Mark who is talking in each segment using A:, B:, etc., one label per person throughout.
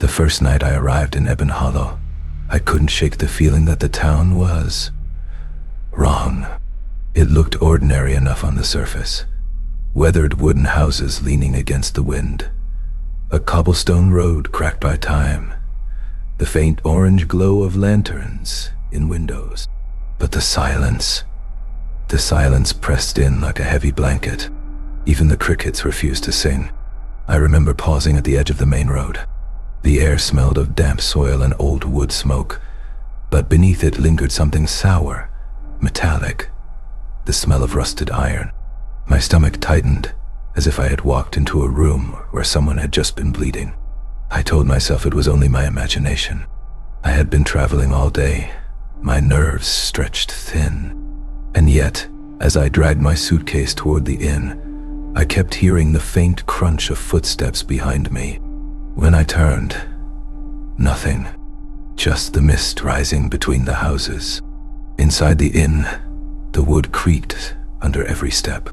A: The first night I arrived in Ebon Hollow, I couldn't shake the feeling that the town was wrong. It looked ordinary enough on the surface. Weathered wooden houses leaning against the wind. A cobblestone road cracked by time. The faint orange glow of lanterns in windows. But the silence pressed in like a heavy blanket. Even the crickets refused to sing. I remember pausing at the edge of the main road. The air smelled of damp soil and old wood smoke, but beneath it lingered something sour, metallic, the smell of rusted iron. My stomach tightened, as if I had walked into a room where someone had just been bleeding. I told myself it was only my imagination. I had been traveling all day, my nerves stretched thin. And yet, as I dragged my suitcase toward the inn, I kept hearing the faint crunch of footsteps behind me. When I turned, nothing, just the mist rising between the houses. Inside the inn, the wood creaked under every step.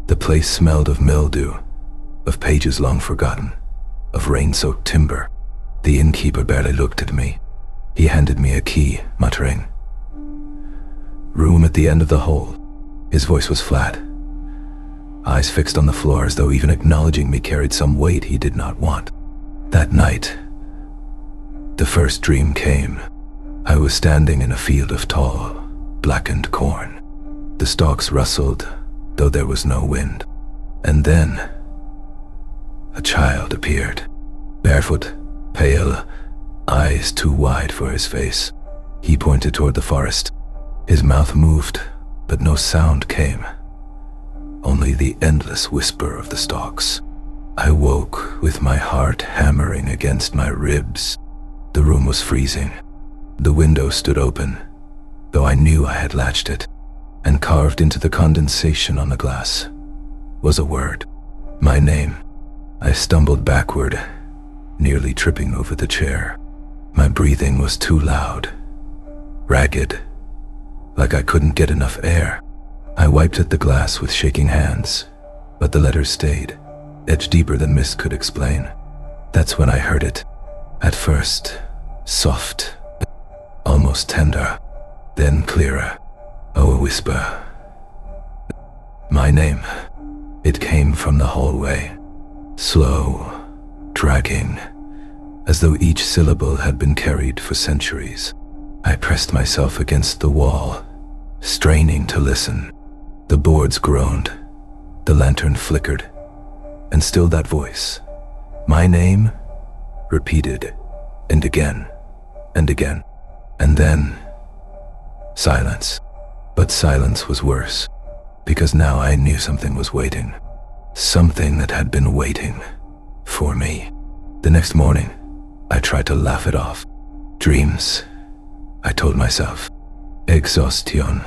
A: The place smelled of mildew, of pages long forgotten, of rain-soaked timber. The innkeeper barely looked at me. He handed me a key, muttering, "Room at the end of the hall." His voice was flat, eyes fixed on the floor as though even acknowledging me carried some weight he did not want. That night, the first dream came. I was standing in a field of tall, blackened corn. The stalks rustled, though there was no wind. And then, a child appeared, barefoot, pale, eyes too wide for his face. He pointed toward the forest. His mouth moved, but no sound came. Only the endless whisper of the stalks. I woke with my heart hammering against my ribs. The room was freezing. The window stood open, though I knew I had latched it, and carved into the condensation on the glass was a word. My name. I stumbled backward, nearly tripping over the chair. My breathing was too loud, ragged, like I couldn't get enough air. I wiped at the glass with shaking hands, but the letters stayed, etched deeper than mist could explain. That's when I heard it. At first, soft, almost tender, then clearer. Oh, a whisper. My name. It came from the hallway, slow, dragging, as though each syllable had been carried for centuries. I pressed myself against the wall, straining to listen. The boards groaned, the lantern flickered, and still that voice, my name, repeated, and again, and again, and then silence. But silence was worse, because now I knew something was waiting, something that had been waiting for me. The next morning, I tried to laugh it off. Dreams, I told myself. Exhaustion,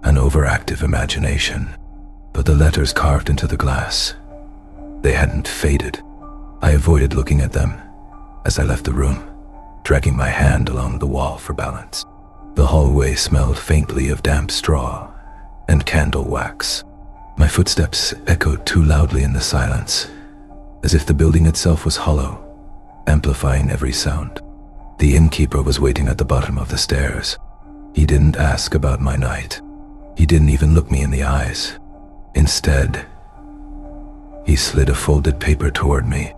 A: an overactive imagination. But the letters carved into the glass, they hadn't faded. I avoided looking at them as I left the room, dragging my hand along the wall for balance. The hallway smelled faintly of damp straw and candle wax. My footsteps echoed too loudly in the silence, as if the building itself was hollow, amplifying every sound. The innkeeper was waiting at the bottom of the stairs. He didn't ask about my night. He didn't even look me in the eyes. Instead, he slid a folded paper toward me,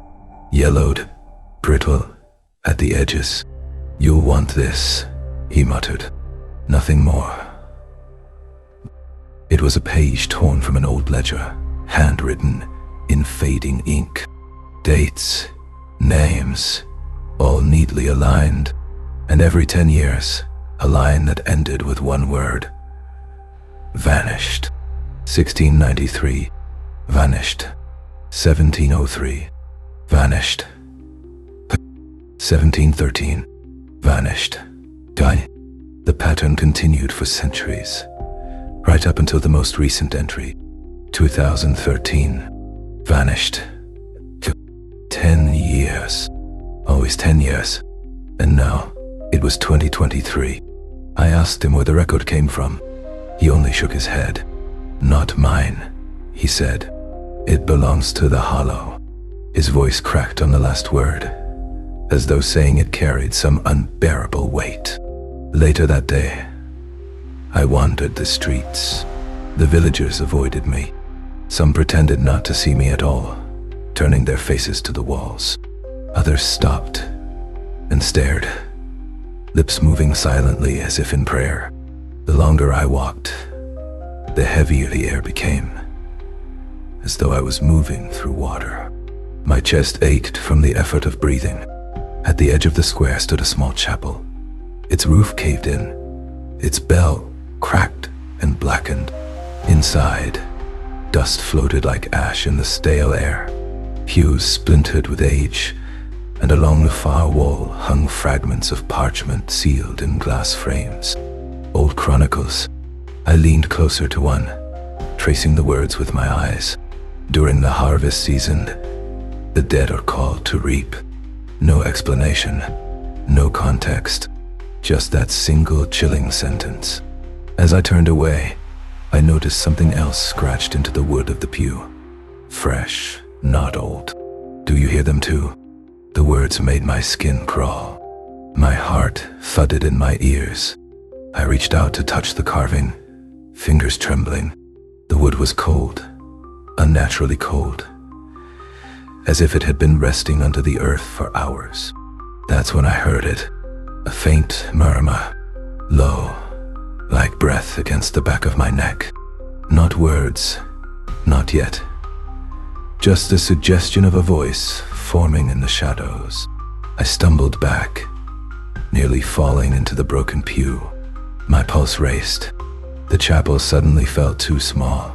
A: yellowed, brittle, at the edges. "You'll want this," he muttered. Nothing more. It was a page torn from an old ledger, handwritten in fading ink. Dates, names, all neatly aligned, and every 10 years, a line that ended with one word. Vanished. 1693. Vanished. 1703. Vanished. 1713. Vanished. The pattern continued for centuries, right up until the most recent entry, 2013. Vanished. 10 years. Always 10 years. And now, it was 2023. I asked him where the record came from. He only shook his head. "Not mine," he said. "It belongs to the Hollow." His voice cracked on the last word. as though saying it carried some unbearable weight. Later that day, I wandered the streets. The villagers avoided me. Some pretended not to see me at all, turning their faces to the walls. Others stopped and stared, lips moving silently as if in prayer. The longer I walked, the heavier the air became, as though I was moving through water. My chest ached from the effort of breathing. At the edge of the square stood a small chapel. Its roof caved in, its bell cracked and blackened. Inside, dust floated like ash in the stale air. Pews splintered with age, and along the far wall hung fragments of parchment sealed in glass frames. Old chronicles. I leaned closer to one, tracing the words with my eyes. During the harvest season, the dead are called to reap. No explanation, no context, just that single chilling sentence. As I turned away, I noticed something else scratched into the wood of the pew. Fresh, not old. Do you hear them too? The words made my skin crawl. My heart thudded in my ears. I reached out to touch the carving, fingers trembling. The wood was cold, unnaturally cold, as if it had been resting under the earth for hours. That's when I heard it, a faint murmur, low, like breath against the back of my neck. Not words, not yet. Just the suggestion of a voice forming in the shadows. I stumbled back, nearly falling into the broken pew. My pulse raced. The chapel suddenly felt too small,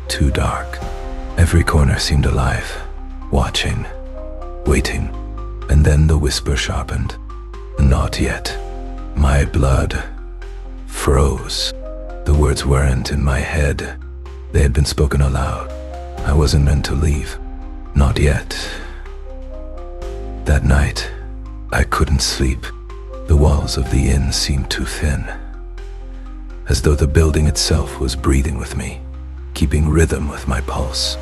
A: too dark. Every corner seemed alive, watching, waiting. And then the whisper sharpened. Not yet. My blood froze. The words weren't in my head. They had been spoken aloud. I wasn't meant to leave. Not yet. That night, I couldn't sleep. The walls of the inn seemed too thin, as though the building itself was breathing with me, keeping rhythm with my pulse.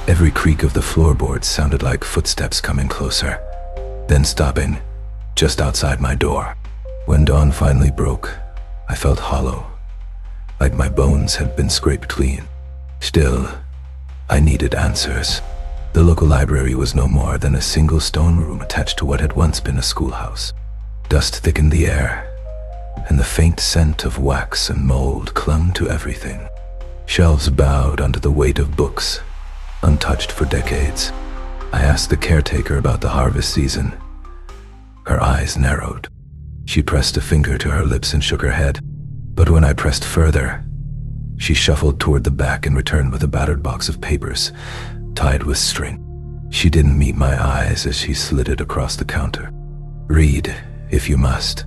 A: Every creak of the floorboards sounded like footsteps coming closer, then stopping just outside my door. When dawn finally broke, I felt hollow, like my bones had been scraped clean. Still, I needed answers. The local library was no more than a single stone room attached to what had once been a schoolhouse. Dust thickened the air, and the faint scent of wax and mold clung to everything. Shelves bowed under the weight of books, untouched for decades. I asked the caretaker about the harvest season. Her eyes narrowed. She pressed a finger to her lips and shook her head. But when I pressed further, she shuffled toward the back and returned with a battered box of papers, tied with string. She didn't meet my eyes as she slid it across the counter. Read, if you must,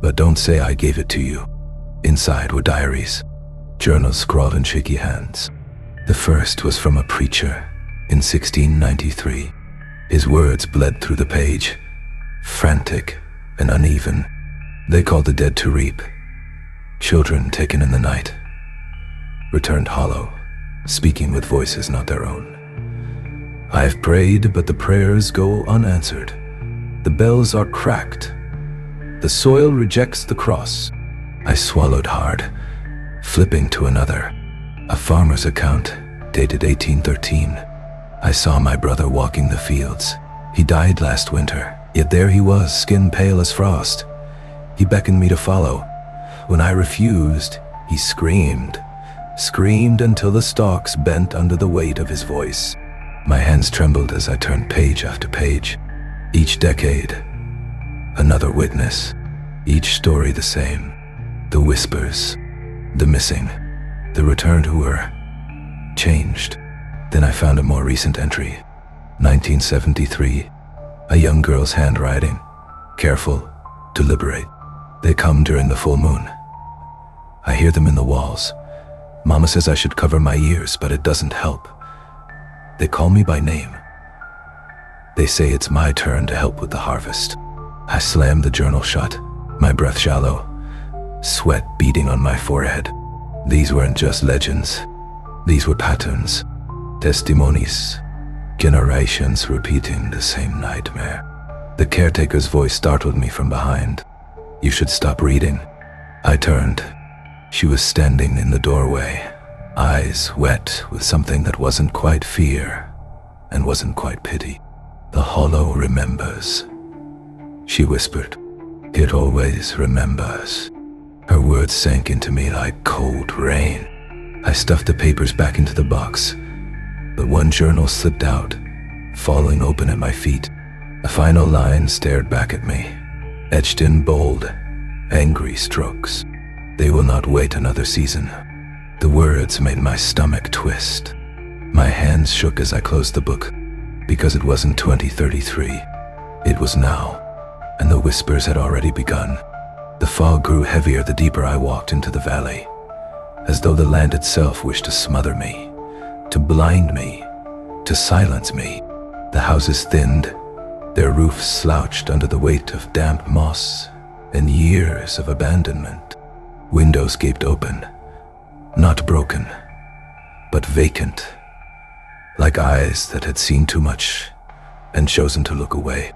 A: but don't say I gave it to you. Inside were diaries, journals scrawled in shaky hands. The first was from a preacher in 1693. His words bled through the page, frantic and uneven. They called the dead to reap. Children taken in the night returned hollow, speaking with voices not their own. I have prayed, but the prayers go unanswered. The bells are cracked. The soil rejects the cross. I swallowed hard, flipping to another. A farmer's account, dated 1813. I saw my brother walking the fields. He died last winter, yet there he was, skin pale as frost. He beckoned me to follow. When I refused, he screamed until the stalks bent under the weight of his voice. My hands trembled as I turned page after page. Each decade, another witness. Each story the same. The whispers, the missing, the returned who were changed. Then I found a more recent entry. 1973. A young girl's handwriting. Careful, deliberate. They come during the full moon. I hear them in the walls. Mama says I should cover my ears, but it doesn't help. They call me by name. They say it's my turn to help with the harvest. I slammed the journal shut, my breath shallow, sweat beading on my forehead. These weren't just legends. These were patterns, testimonies, generations repeating the same nightmare. The caretaker's voice startled me from behind. "You should stop reading." I turned. She was standing in the doorway, eyes wet with something that wasn't quite fear and wasn't quite pity. "The hollow remembers," she whispered. "It always remembers." Her words sank into me like cold rain. I stuffed the papers back into the box, but one journal slipped out, falling open at my feet. A final line stared back at me, etched in bold, angry strokes. "They will not wait another season." The words made my stomach twist. My hands shook as I closed the book, because it wasn't 2033. It was now, and the whispers had already begun. The fog grew heavier the deeper I walked into the valley, as though the land itself wished to smother me, to blind me, to silence me. The houses thinned, their roofs slouched under the weight of damp moss and years of abandonment. Windows gaped open, not broken, but vacant, like eyes that had seen too much and chosen to look away.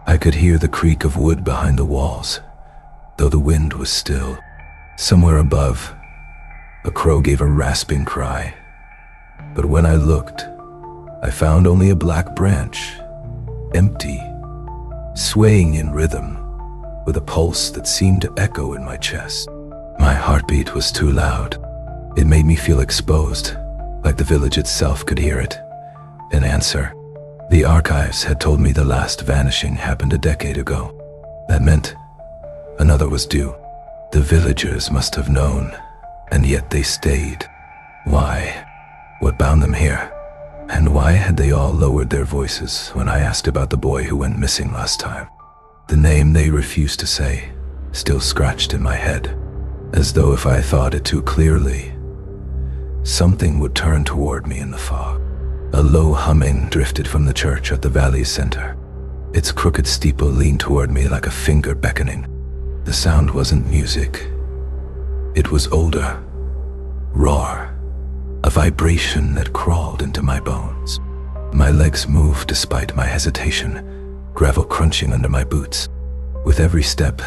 A: I could hear the creak of wood behind the walls, though the wind was still. Somewhere above, a crow gave a rasping cry, but when I looked, I found only a black branch, empty, swaying in rhythm, with a pulse that seemed to echo in my chest. My heartbeat was too loud. It made me feel exposed, like the village itself could hear it. An answer. The archives had told me the last vanishing happened a decade ago. That meant another was due. The villagers must have known, and yet they stayed. Why? What bound them here? And why had they all lowered their voices when I asked about the boy who went missing last time? The name they refused to say still scratched in my head, as though if I thought it too clearly, something would turn toward me in the fog. A low humming drifted from the church at the valley's center. Its crooked steeple leaned toward me like a finger beckoning. The sound wasn't music. It was older, raw, a vibration that crawled into my bones. My legs moved despite my hesitation, gravel crunching under my boots. With every step,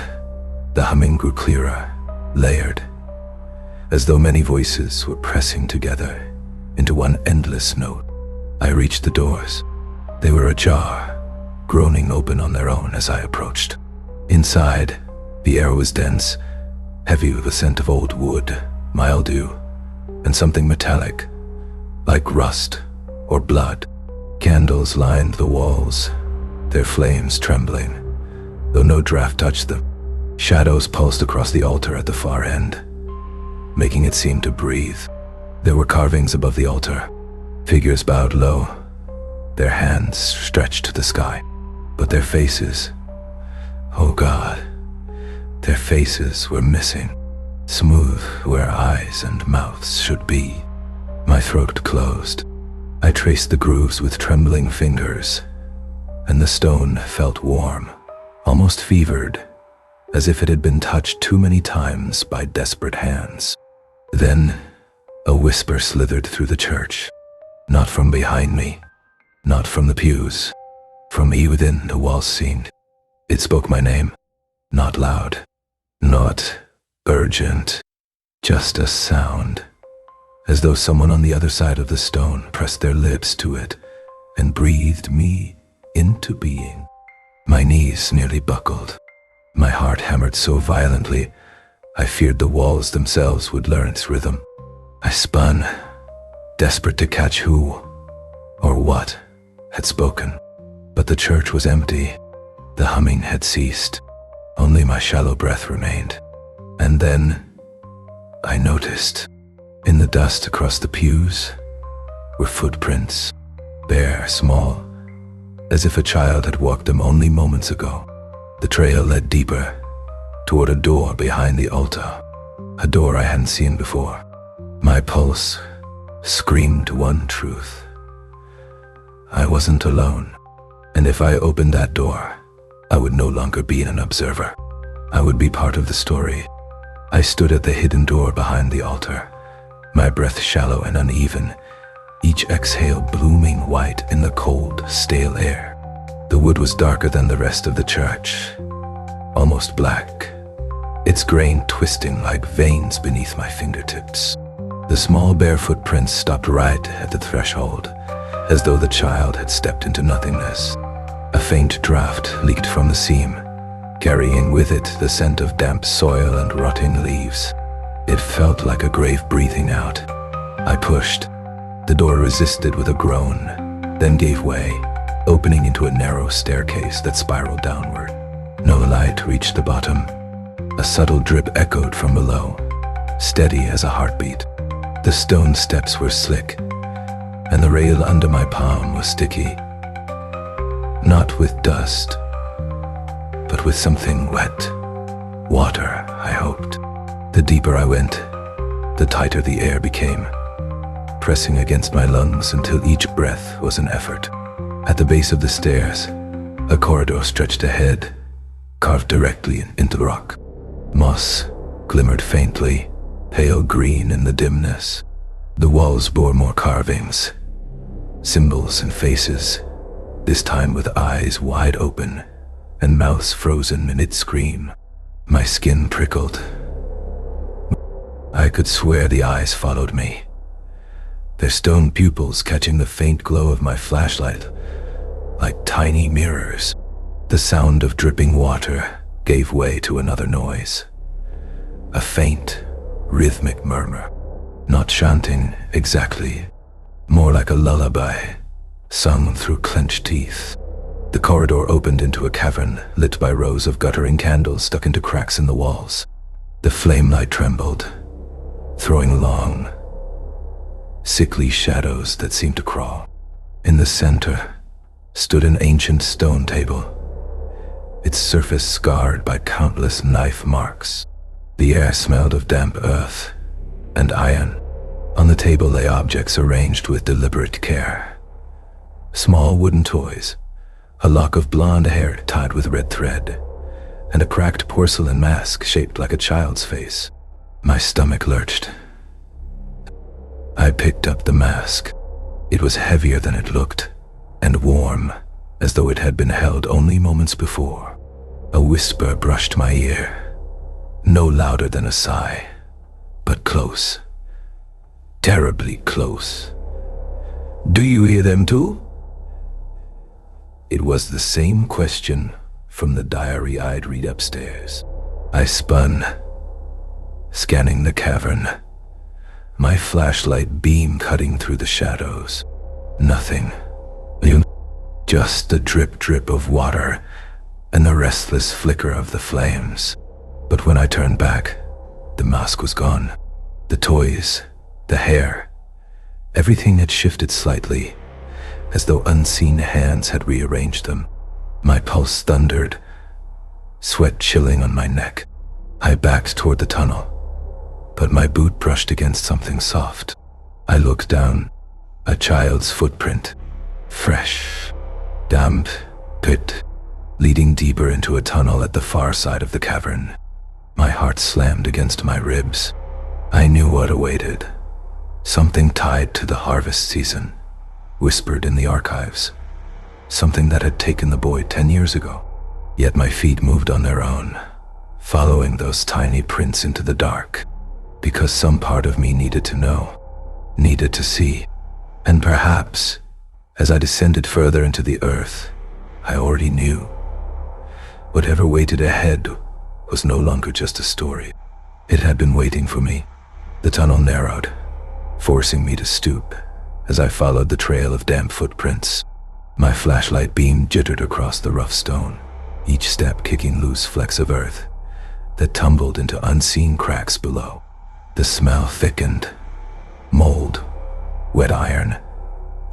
A: the humming grew clearer, layered, as though many voices were pressing together into one endless note. I reached the doors. They were ajar, groaning open on their own as I approached. Inside, the air was dense, heavy with the scent of old wood, mildew, and something metallic, like rust or blood. Candles lined the walls, their flames trembling, though no draft touched them. Shadows pulsed across the altar at the far end, making it seem to breathe. There were carvings above the altar, figures bowed low, their hands stretched to the sky. But their faces, oh God, their faces were missing, smooth where eyes and mouths should be. My throat closed. I traced the grooves with trembling fingers, and the stone felt warm, almost fevered, as if it had been touched too many times by desperate hands. Then, a whisper slithered through the church, not from behind me, not from the pews, from within the walls seemed. It spoke my name, not loud, not urgent, just a sound, as though someone on the other side of the stone pressed their lips to it and breathed me into being. My knees nearly buckled. My heart hammered so violently, I feared the walls themselves would learn its rhythm. I spun, desperate to catch who or what had spoken. But the church was empty. The humming had ceased. Only my shallow breath remained. And then I noticed, in the dust across the pews, were footprints, bare, small, as if a child had walked them only moments ago. The trail led deeper, toward a door behind the altar, a door I hadn't seen before. My pulse screamed one truth. I wasn't alone, and if I opened that door, I would no longer be an observer. I would be part of the story. I stood at the hidden door behind the altar, my breath shallow and uneven, each exhale blooming white in the cold, stale air. The wood was darker than the rest of the church, almost black, its grain twisting like veins beneath my fingertips. The small barefoot prince stopped right at the threshold, as though the child had stepped into nothingness. A faint draught leaked from the seam, carrying with it the scent of damp soil and rotting leaves. It felt like a grave breathing out. I pushed. The door resisted with a groan, then gave way, opening into a narrow staircase that spiraled downward. No light reached the bottom. A subtle drip echoed from below, steady as a heartbeat. The stone steps were slick, and the rail under my palm was sticky. Not with dust, but with something wet. Water, I hoped. The deeper I went, the tighter the air became, pressing against my lungs until each breath was an effort. At the base of the stairs, a corridor stretched ahead, carved directly into rock. Moss glimmered faintly, pale green in the dimness. The walls bore more carvings, symbols and faces, this time with eyes wide open and mouths frozen mid-scream. My skin prickled. I could swear the eyes followed me, their stone pupils catching the faint glow of my flashlight like tiny mirrors. The sound of dripping water gave way to another noise, a faint, rhythmic murmur, not chanting exactly, more like a lullaby, sung through clenched teeth. The corridor opened into a cavern lit by rows of guttering candles stuck into cracks in the walls. The flame light trembled, throwing long, sickly shadows that seemed to crawl. In the center stood an ancient stone table, its surface scarred by countless knife marks. The air smelled of damp earth and iron. On the table lay objects arranged with deliberate care. Small wooden toys, a lock of blonde hair tied with red thread, and a cracked porcelain mask shaped like a child's face. My stomach lurched. I picked up the mask. It was heavier than it looked, and warm, as though it had been held only moments before. A whisper brushed my ear, no louder than a sigh, but close, terribly close. "Do you hear them too?" It was the same question from the diary I'd read upstairs. I spun, scanning the cavern, my flashlight beam cutting through the shadows. Nothing. Just the drip of water and the restless flicker of the flames. But when I turned back, the mask was gone. The toys, the hair, everything had shifted slightly, as though unseen hands had rearranged them. My pulse thundered, sweat chilling on my neck. I backed toward the tunnel, but my boot brushed against something soft. I looked down, a child's footprint, fresh, damp pit, leading deeper into a tunnel at the far side of the cavern. My heart slammed against my ribs. I knew what awaited. Something tied to the harvest season, whispered in the archives. Something that had taken the boy 10 years ago. Yet my feet moved on their own, following those tiny prints into the dark, because some part of me needed to know, needed to see. And perhaps, as I descended further into the earth, I already knew. Whatever waited ahead was no longer just a story. It had been waiting for me. The tunnel narrowed, forcing me to stoop as I followed the trail of damp footprints. My flashlight beam jittered across the rough stone, each step kicking loose flecks of earth that tumbled into unseen cracks below. The smell thickened, mold, wet iron,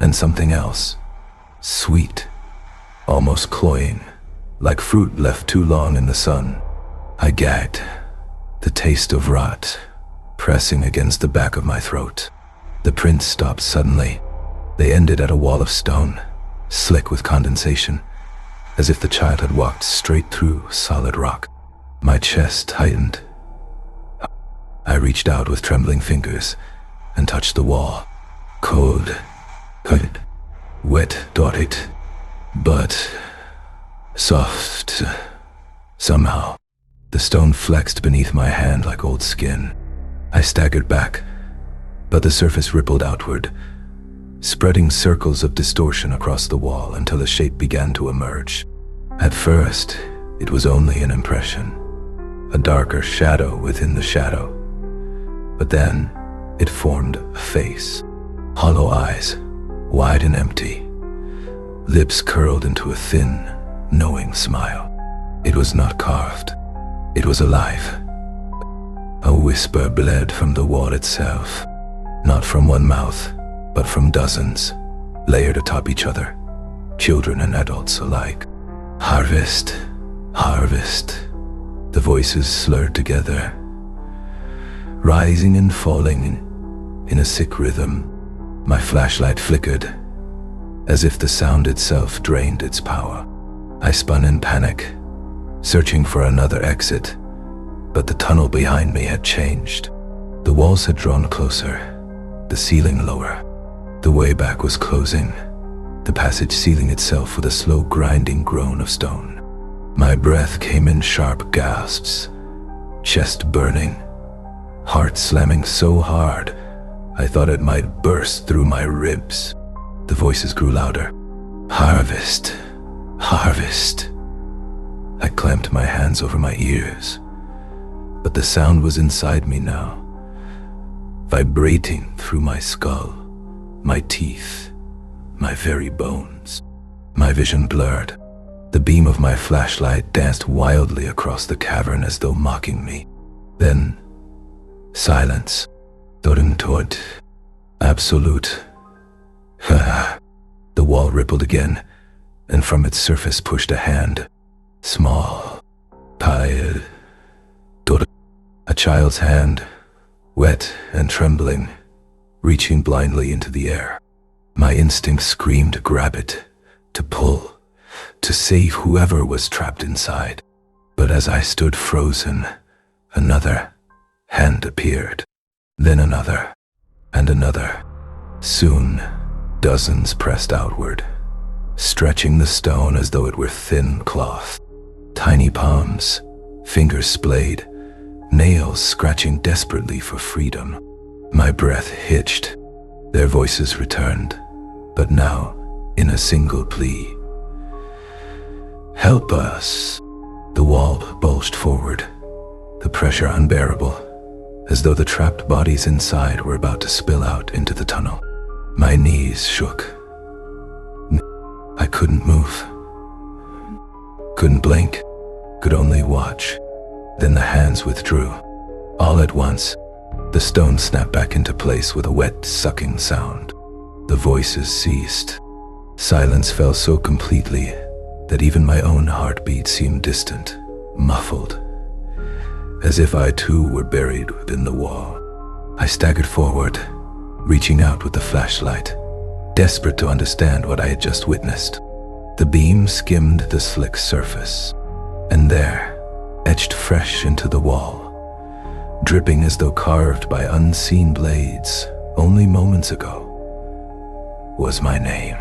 A: and something else, sweet, almost cloying, like fruit left too long in the sun. I gagged, the taste of rot pressing against the back of my throat. The prints stopped suddenly. They ended at a wall of stone, slick with condensation, as if the child had walked straight through solid rock. My chest tightened. I reached out with trembling fingers and touched the wall. Cold, wet, dotted, but Soft. Somehow, the stone flexed beneath my hand like old skin. I staggered back, but the surface rippled outward, spreading circles of distortion across the wall until a shape began to emerge. At first, it was only an impression, a darker shadow within the shadow. But then, it formed a face. Hollow eyes, wide and empty. Lips curled into a thin, knowing smile. It was not carved. It was alive. A whisper bled from the wall itself. Not from one mouth, but from dozens, layered atop each other, children and adults alike. Harvest, harvest. The voices slurred together, rising and falling in a sick rhythm. My flashlight flickered, as if the sound itself drained its power. I spun in panic, searching for another exit, but the tunnel behind me had changed. The walls had drawn closer, the ceiling lower. The way back was closing, the passage sealing itself with a slow grinding groan of stone. My breath came in sharp gasps, chest burning, heart slamming so hard I thought it might burst through my ribs. The voices grew louder. Harvest, harvest. I clamped my hands over my ears, but the sound was inside me now, vibrating through my skull, my teeth, my very bones. My vision blurred. The beam of my flashlight danced wildly across the cavern as though mocking me. Then, silence. Tot. Absolute. The wall rippled again, and from its surface pushed a hand. Small. Pale. Tot. A child's hand, wet and trembling, reaching blindly into the air. My instinct screamed to grab it, to pull, to save whoever was trapped inside. But as I stood frozen, another hand appeared. Then another, and another. Soon, dozens pressed outward, stretching the stone as though it were thin cloth. Tiny palms, fingers splayed, nails scratching desperately for freedom. My breath hitched. Their voices returned, but now in a single plea. Help us. The wall bulged forward, the pressure unbearable, as though the trapped bodies inside were about to spill out into the tunnel. My knees shook. I couldn't move. Couldn't blink. Could only watch. Then the hands withdrew. All at once, the stone snapped back into place with a wet, sucking sound. The voices ceased. Silence fell so completely that even my own heartbeat seemed distant, muffled, as if I too were buried within the wall. I staggered forward, reaching out with the flashlight, desperate to understand what I had just witnessed. The beam skimmed the slick surface, and there, etched fresh into the wall, dripping as though carved by unseen blades only moments ago, was my name.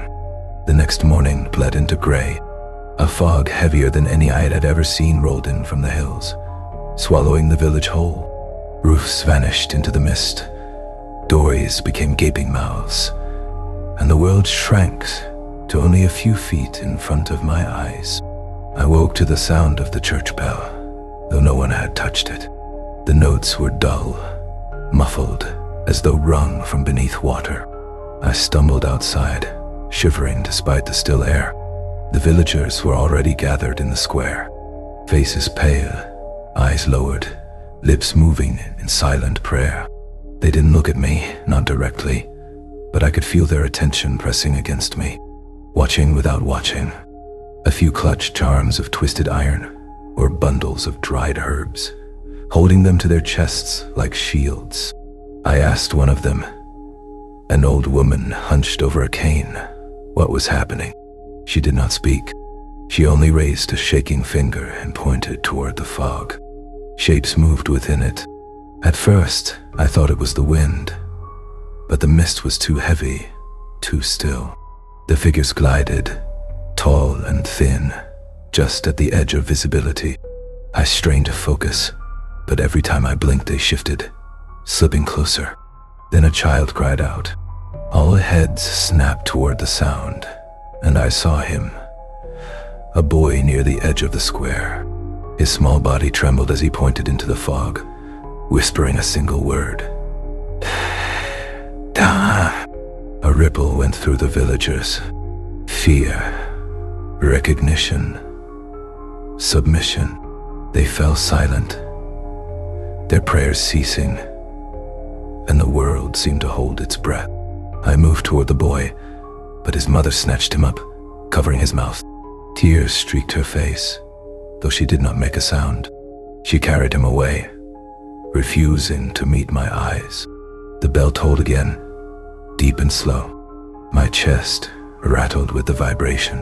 A: The next morning bled into gray. A fog heavier than any I had ever seen rolled in from the hills, swallowing the village whole. Roofs vanished into the mist. Doorways became gaping mouths, and the world shrank to only a few feet in front of my eyes. I woke to the sound of the church bell, though no one had touched it. The notes were dull, muffled, as though wrung from beneath water. I stumbled outside, shivering despite the still air. The villagers were already gathered in the square, faces pale, eyes lowered, lips moving in silent prayer. They didn't look at me, not directly, but I could feel their attention pressing against me, watching without watching. A few clutched charms of twisted iron or bundles of dried herbs, holding them to their chests like shields. I asked one of them, an old woman hunched over a cane, what was happening. She did not speak. She only raised a shaking finger and pointed toward the fog. Shapes moved within it. At first, I thought it was the wind, but the mist was too heavy, too still. The figures glided, tall and thin, just at the edge of visibility. I strained to focus, but every time I blinked they shifted, slipping closer. Then a child cried out. All heads snapped toward the sound, and I saw him. A boy near the edge of the square. His small body trembled as he pointed into the fog, whispering a single word. Da! A ripple went through the villagers. Fear, recognition, submission. They fell silent, their prayers ceasing, and the world seemed to hold its breath. I moved toward the boy, but his mother snatched him up, covering his mouth. Tears streaked her face, though she did not make a sound. She carried him away, refusing to meet my eyes. The bell tolled again, deep and slow. My chest rattled with the vibration.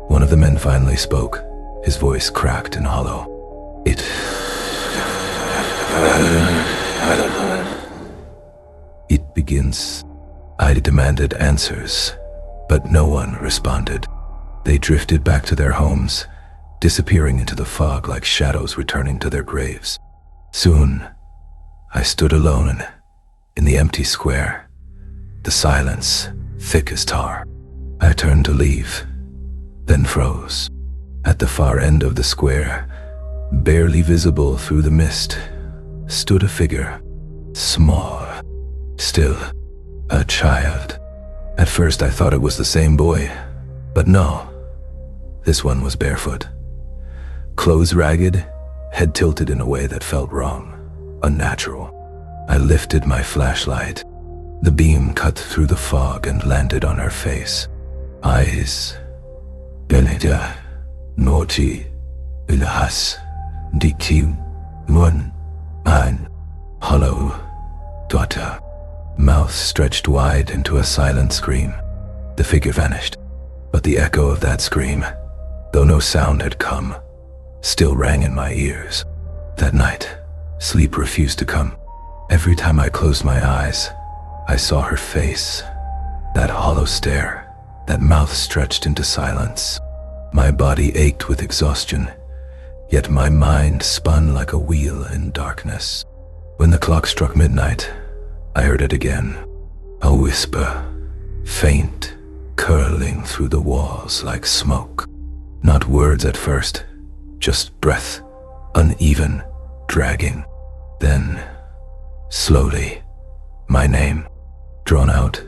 A: One of the men finally spoke, his voice cracked and hollow. It begins. I demanded answers, but no one responded. They drifted back to their homes, disappearing into the fog like shadows returning to their graves. Soon, I stood alone in the empty square, the silence thick as tar. I turned to leave, then froze. At the far end of the square, barely visible through the mist, stood a figure, small, still, a child. At first I thought it was the same boy, but no, this one was barefoot. Clothes ragged, head tilted in a way that felt wrong, unnatural. I lifted my flashlight. The beam cut through the fog and landed on her face. Eyes, Belida, Noti, Ilhas, Dikim, Mun, An, hollow, Dwata. Mouth stretched wide into a silent scream. The figure vanished, but the echo of that scream, though no sound had come, still rang in my ears. That night, sleep refused to come. Every time I closed my eyes, I saw her face, that hollow stare, that mouth stretched into silence. My body ached with exhaustion, yet my mind spun like a wheel in darkness. When the clock struck midnight, I heard it again, a whisper, faint, curling through the walls like smoke. Not words at first, just breath, uneven, dragging. Then, slowly, my name, drawn out,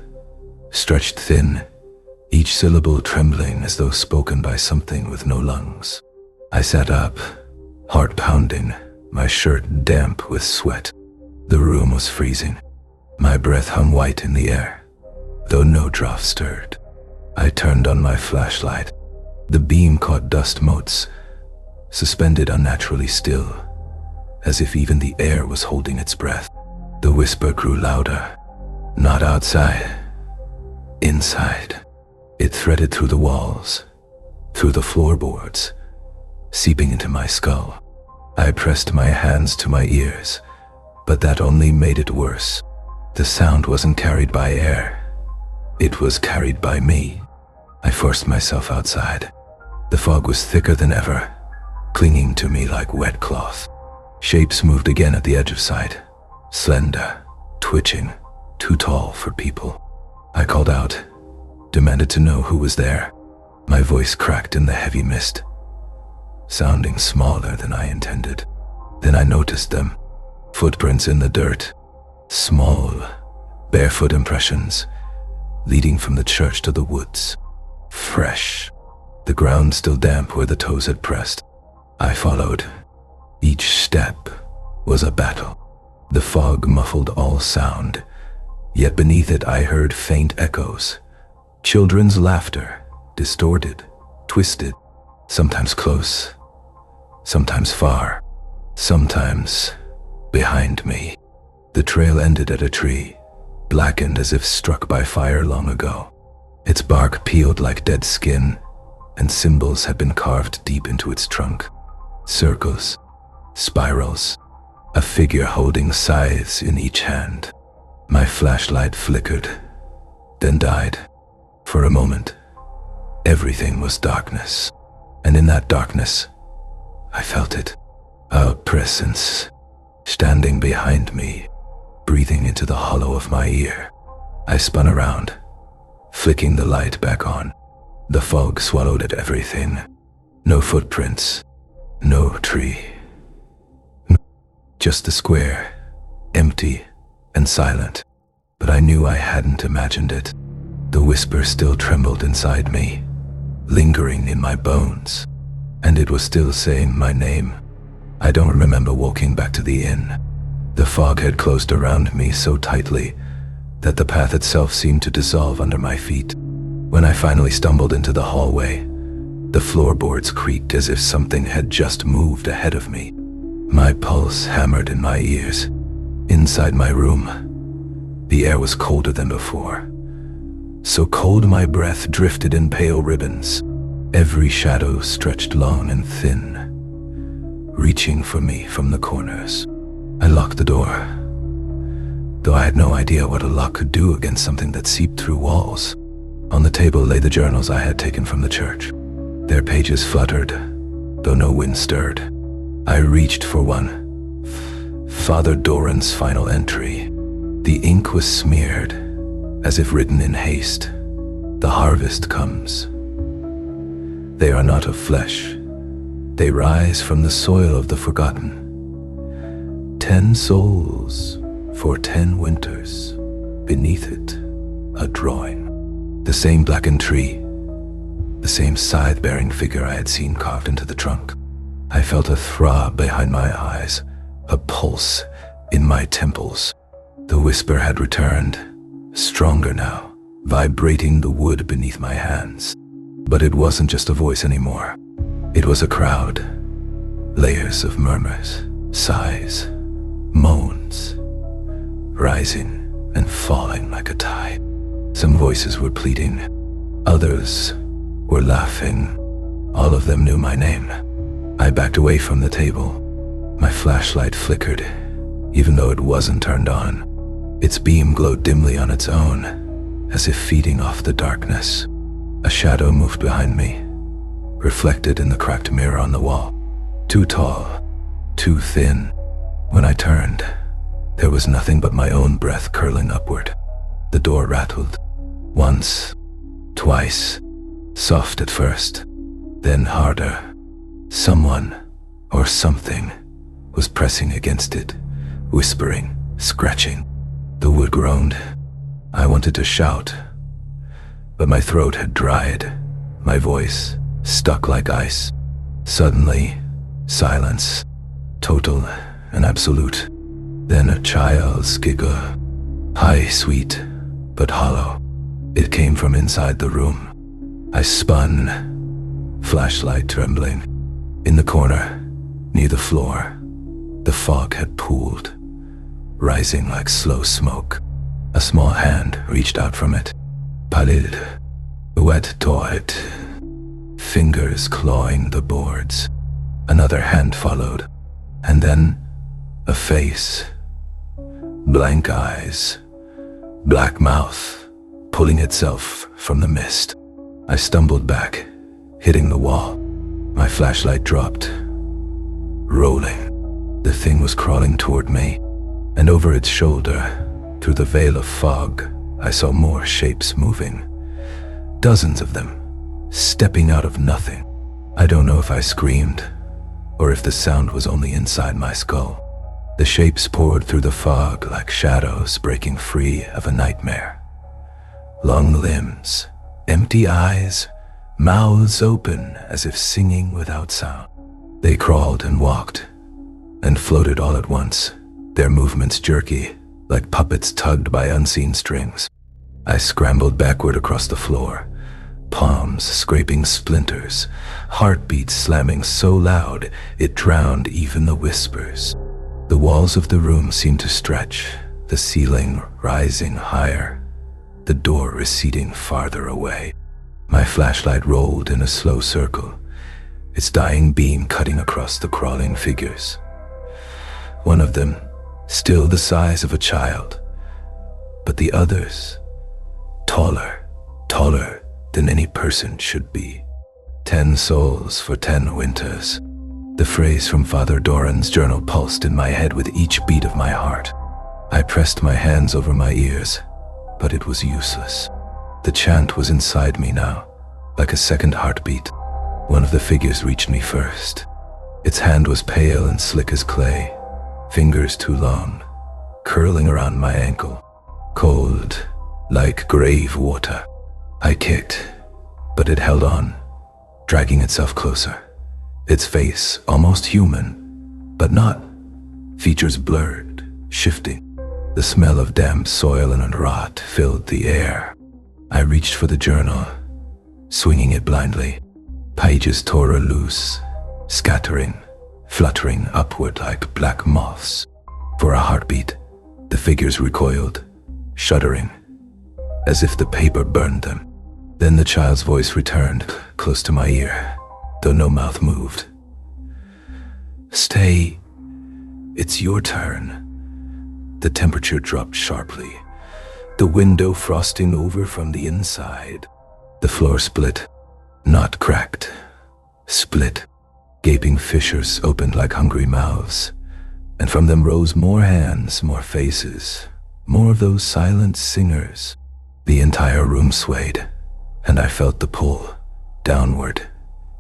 A: stretched thin, each syllable trembling as though spoken by something with no lungs. I sat up, heart pounding, my shirt damp with sweat. The room was freezing. My breath hung white in the air, though no draught stirred. I turned on my flashlight. The beam caught dust motes, suspended unnaturally still, as if even the air was holding its breath. The whisper grew louder. Not outside, inside. It threaded through the walls, through the floorboards, seeping into my skull. I pressed my hands to my ears, but that only made it worse. The sound wasn't carried by air. It was carried by me. I forced myself outside. The fog was thicker than ever, clinging to me like wet cloth. Shapes moved again at the edge of sight, slender, twitching, too tall for people. I called out, demanded to know who was there. My voice cracked in the heavy mist, sounding smaller than I intended. Then I noticed them, footprints in the dirt, small, barefoot impressions, leading from the church to the woods. Fresh, the ground still damp where the toes had pressed. I followed. Each step was a battle. The fog muffled all sound, yet beneath it I heard faint echoes. Children's laughter, distorted, twisted, sometimes close, sometimes far, sometimes behind me. The trail ended at a tree, blackened as if struck by fire long ago. Its bark peeled like dead skin, and symbols had been carved deep into its trunk. Circles, spirals, a figure holding scythes in each hand. My flashlight flickered, then died. For a moment, everything was darkness, and in that darkness, I felt it. A presence standing behind me, breathing into the hollow of my ear. I spun around, flicking the light back on. The fog swallowed at everything. No footprints, no tree. Just the square, empty and silent. But I knew I hadn't imagined it. The whisper still trembled inside me, lingering in my bones, and it was still saying my name. I don't remember walking back to the inn. The fog had closed around me so tightly that the path itself seemed to dissolve under my feet. When I finally stumbled into the hallway, the floorboards creaked as if something had just moved ahead of me. My pulse hammered in my ears. Inside my room, the air was colder than before. So cold my breath drifted in pale ribbons. Every shadow stretched long and thin, reaching for me from the corners. I locked the door, though I had no idea what a lock could do against something that seeped through walls. On the table lay the journals I had taken from the church. Their pages fluttered, though no wind stirred. I reached for one. Father Doran's final entry. The ink was smeared, as if written in haste. The harvest comes. They are not of flesh. They rise from the soil of the forgotten. 10 souls for 10 winters. Beneath it, a drawing. The same blackened tree. The same scythe-bearing figure I had seen carved into the trunk. I felt a throb behind my eyes, a pulse in my temples. The whisper had returned, stronger now, vibrating the wood beneath my hands. But it wasn't just a voice anymore. It was a crowd. Layers of murmurs, sighs, moans, rising and falling like a tide. Some voices were pleading. Others were laughing. All of them knew my name. I backed away from the table. My flashlight flickered, even though it wasn't turned on. Its beam glowed dimly on its own, as if feeding off the darkness. A shadow moved behind me, reflected in the cracked mirror on the wall. Too tall, too thin. When I turned, there was nothing but my own breath curling upward. The door rattled. Once, twice, soft at first, then harder. Someone, or something, was pressing against it, whispering, scratching. The wood groaned. I wanted to shout, but my throat had dried, my voice stuck like ice. Suddenly, silence, total and absolute. Then a child's giggle, high, sweet, but hollow. It came from inside the room. I spun, flashlight trembling. In the corner, near the floor, the fog had pooled, rising like slow smoke. A small hand reached out from it. Pallid, wet toit, fingers clawing the boards. Another hand followed, and then a face. Blank eyes, black mouth, pulling itself from the mist. I stumbled back, hitting the wall. My flashlight dropped, rolling. The thing was crawling toward me, and over its shoulder, through the veil of fog, I saw more shapes moving. Dozens of them, stepping out of nothing. I don't know if I screamed, or if the sound was only inside my skull. The shapes poured through the fog like shadows breaking free of a nightmare. Long limbs, empty eyes, mouths open as if singing without sound. They crawled and walked, and floated all at once, their movements jerky, like puppets tugged by unseen strings. I scrambled backward across the floor, palms scraping splinters, heartbeats slamming so loud it drowned even the whispers. The walls of the room seemed to stretch, the ceiling rising higher, the door receding farther away. My flashlight rolled in a slow circle, its dying beam cutting across the crawling figures. One of them, still the size of a child, but the others, taller than any person should be. 10 souls for 10 winters. The phrase from Father Doran's journal pulsed in my head with each beat of my heart. I pressed my hands over my ears, but it was useless. The chant was inside me now, like a second heartbeat. One of the figures reached me first. Its hand was pale and slick as clay, fingers too long, curling around my ankle, cold, like grave water. I kicked, but it held on, dragging itself closer. Its face almost human, but not. Features blurred, shifting. The smell of damp soil and rot filled the air. I reached for the journal, swinging it blindly. Pages tore loose, scattering, fluttering upward like black moths. For a heartbeat, the figures recoiled, shuddering, as if the paper burned them. Then the child's voice returned, close to my ear, though no mouth moved. "Stay. It's your turn." The temperature dropped sharply, the window frosting over from the inside. The floor split, not cracked, split. Gaping fissures opened like hungry mouths, and from them rose more hands, more faces, more of those silent singers. The entire room swayed, and I felt the pull, downward,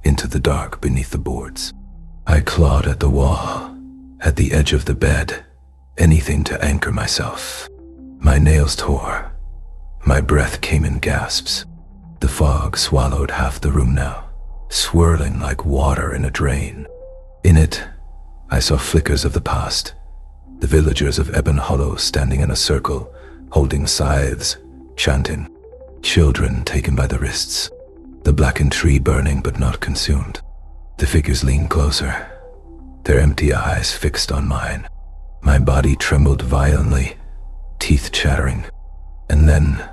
A: into the dark beneath the boards. I clawed at the wall, at the edge of the bed, anything to anchor myself. My nails tore. My breath came in gasps. The fog swallowed half the room now, swirling like water in a drain. In it, I saw flickers of the past, the villagers of Ebon Hollow standing in a circle, holding scythes, chanting. Children taken by the wrists, the blackened tree burning but not consumed. The figures leaned closer, their empty eyes fixed on mine. My body trembled violently, teeth chattering. And then,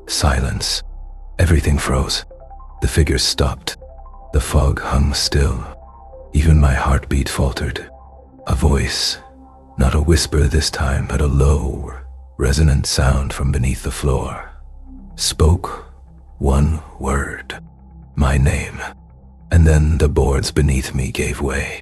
A: silence. Everything froze. The figures stopped. The fog hung still. Even my heartbeat faltered. A voice, not a whisper this time, but a low, resonant sound from beneath the floor, spoke one word, my name. And then the boards beneath me gave way.